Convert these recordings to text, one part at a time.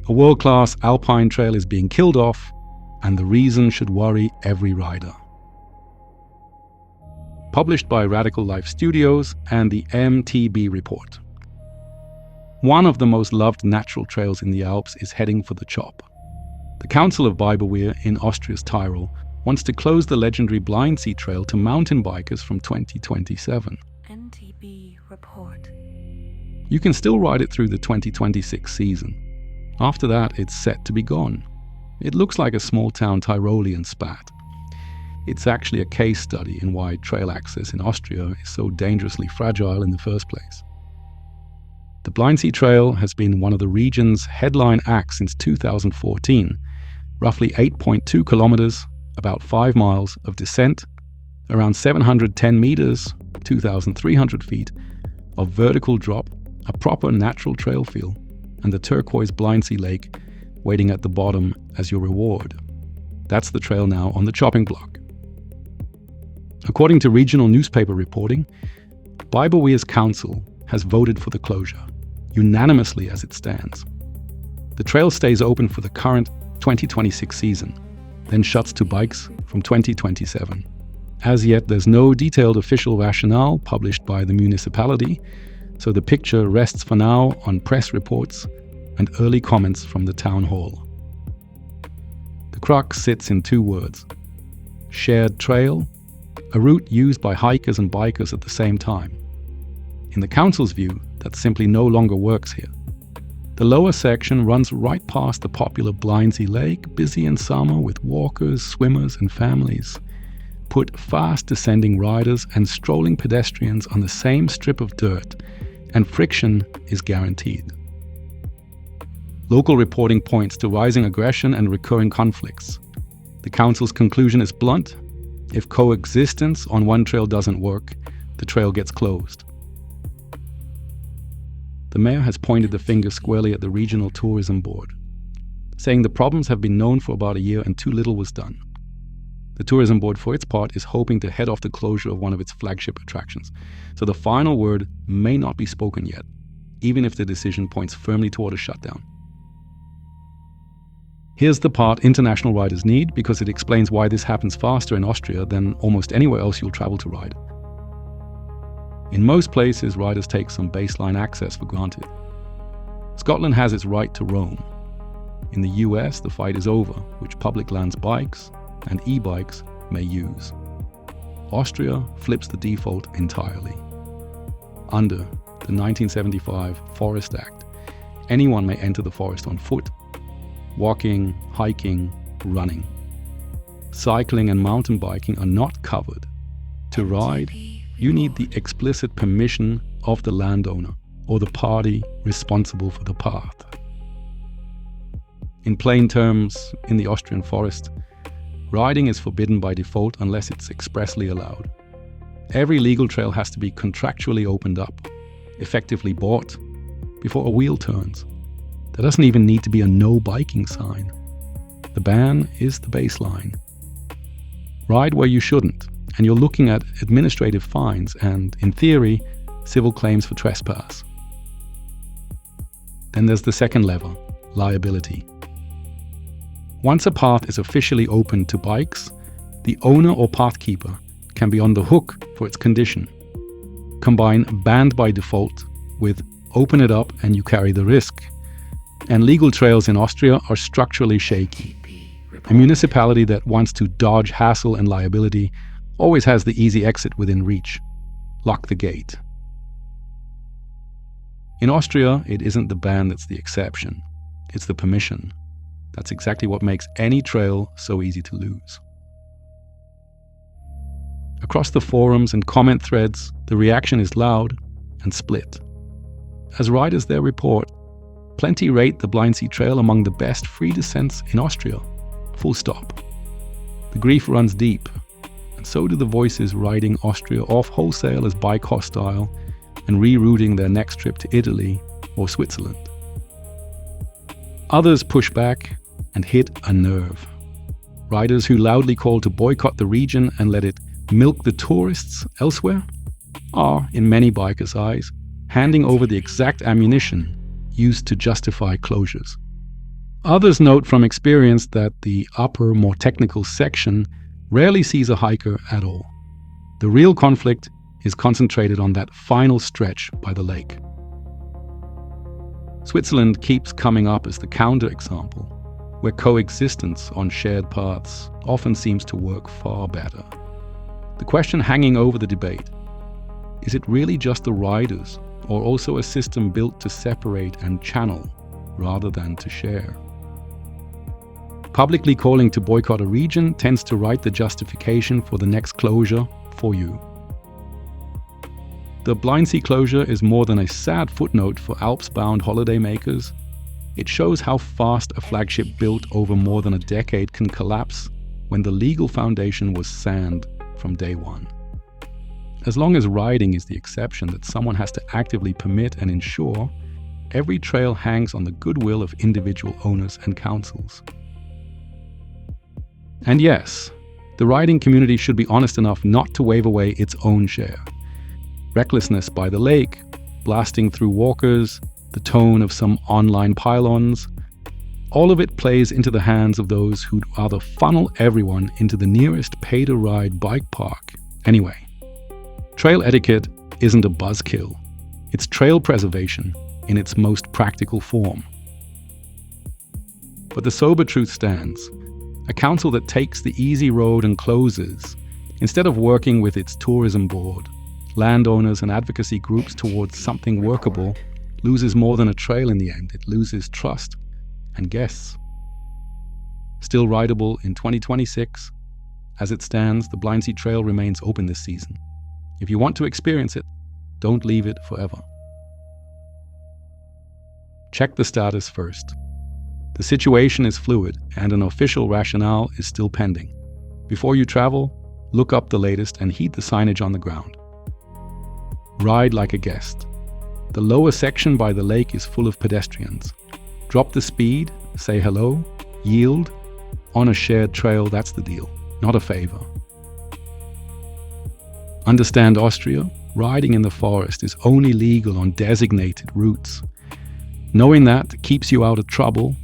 A world-class Alpine trail is being killed off, and the reason should worry every rider. Published by Radical Life Studios and the MTB Report. One of the most loved natural trails in the Alps is heading for the chop. The Council of Biberwier in Austria's Tyrol wants to close the legendary Blindsee Trail to mountain bikers from 2027. MTB Report. You can still ride it through the 2026 season. After that, it's set to be gone. It looks like a small-town Tyrolean spat. It's actually a case study in why trail access in Austria is so dangerously fragile in the first place. The Blindsee Trail has been one of the region's headline acts since 2014. Roughly 8.2 kilometers, about 5 miles of descent, around 710 meters, 2,300 feet, of vertical drop, a proper natural trail feel, and the turquoise Blindsee Lake waiting at the bottom as your reward. That's the trail now on the chopping block. According to regional newspaper reporting, Biberwier's council has voted for the closure, unanimously as it stands. The trail stays open for the current 2026 season, then shuts to bikes from 2027. As yet, there's no detailed official rationale published by the municipality, so the picture rests for now on press reports and early comments from the town hall. The crux sits in 2 words: shared trail, a route used by hikers and bikers at the same time. In the council's view, that simply no longer works here. The lower section runs right past the popular Blindsee Lake, busy in summer with walkers, swimmers and families. Put fast descending riders and strolling pedestrians on the same strip of dirt, and friction is guaranteed. Local reporting points to rising aggression and recurring conflicts. The council's conclusion is blunt: if coexistence on one trail doesn't work, the trail gets closed. The mayor has pointed the finger squarely at the regional tourism board, saying the problems have been known for about a year and too little was done. The tourism board, for its part, is hoping to head off the closure of one of its flagship attractions, so the final word may not be spoken yet, even if the decision points firmly toward a shutdown. Here's the part international riders need, because it explains why this happens faster in Austria than almost anywhere else you'll travel to ride. In most places, riders take some baseline access for granted. Scotland has its right to roam. In the US, the fight is over, which public lands bikes and e-bikes may use. Austria flips the default entirely. Under the 1975 Forest Act, anyone may enter the forest on foot, walking, hiking, running. Cycling and mountain biking are not covered. To ride, you need the explicit permission of the landowner or the party responsible for the path. In plain terms, in the Austrian forest, riding is forbidden by default unless it's expressly allowed. Every legal trail has to be contractually opened up, effectively bought, before a wheel turns. There doesn't even need to be a no biking sign. The ban is the baseline. Ride where you shouldn't, and you're looking at administrative fines and, in theory, civil claims for trespass. Then there's the second level, liability. Once a path is officially open to bikes, the owner or pathkeeper can be on the hook for its condition. Combine banned by default with open it up and you carry the risk. And legal trails in Austria are structurally shaky. A municipality that wants to dodge hassle and liability always has the easy exit within reach. Lock the gate. In Austria, it isn't the ban that's the exception. It's the permission. That's exactly what makes any trail so easy to lose. Across the forums and comment threads, the reaction is loud and split. As riders there report, plenty rate the Blindsee Trail among the best free descents in Austria. Full stop. The grief runs deep, and so do the voices riding Austria off wholesale as bike hostile and rerouting their next trip to Italy or Switzerland. Others push back and hit a nerve. Riders who loudly call to boycott the region and let it milk the tourists elsewhere are, in many bikers' eyes, handing over the exact ammunition used to justify closures. Others note from experience that the upper, more technical section rarely sees a hiker at all. The real conflict is concentrated on that final stretch by the lake. Switzerland keeps coming up as the counter-example, where coexistence on shared paths often seems to work far better. The question hanging over the debate: is it really just the riders, or also a system built to separate and channel rather than to share? Publicly calling to boycott a region tends to write the justification for the next closure for you. The Blindsee closure is more than a sad footnote for Alps-bound holidaymakers. It shows how fast a flagship built over more than a decade can collapse when the legal foundation was sand from day one. As long as riding is the exception that someone has to actively permit and ensure, every trail hangs on the goodwill of individual owners and councils. And yes, the riding community should be honest enough not to wave away its own share. Recklessness by the lake, blasting through walkers, the tone of some online pylons, all of it plays into the hands of those who'd rather funnel everyone into the nearest pay-to-ride bike park. Anyway, trail etiquette isn't a buzzkill. It's trail preservation in its most practical form. But the sober truth stands. A council that takes the easy road and closes, instead of working with its tourism board, landowners and advocacy groups towards something workable, loses more than a trail in the end. It loses trust and guests. Still rideable in 2026. As it stands, the Blindsee Trail remains open this season. If you want to experience it, don't leave it forever. Check the status first. The situation is fluid and an official rationale is still pending. Before you travel, look up the latest and heed the signage on the ground. Ride like a guest. The lower section by the lake is full of pedestrians. Drop the speed, say hello, yield. On a shared trail, that's the deal, not a favor. Understand Austria, riding in the forest is only legal on designated routes. Knowing that keeps you out of trouble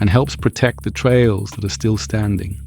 and helps protect the trails that are still standing.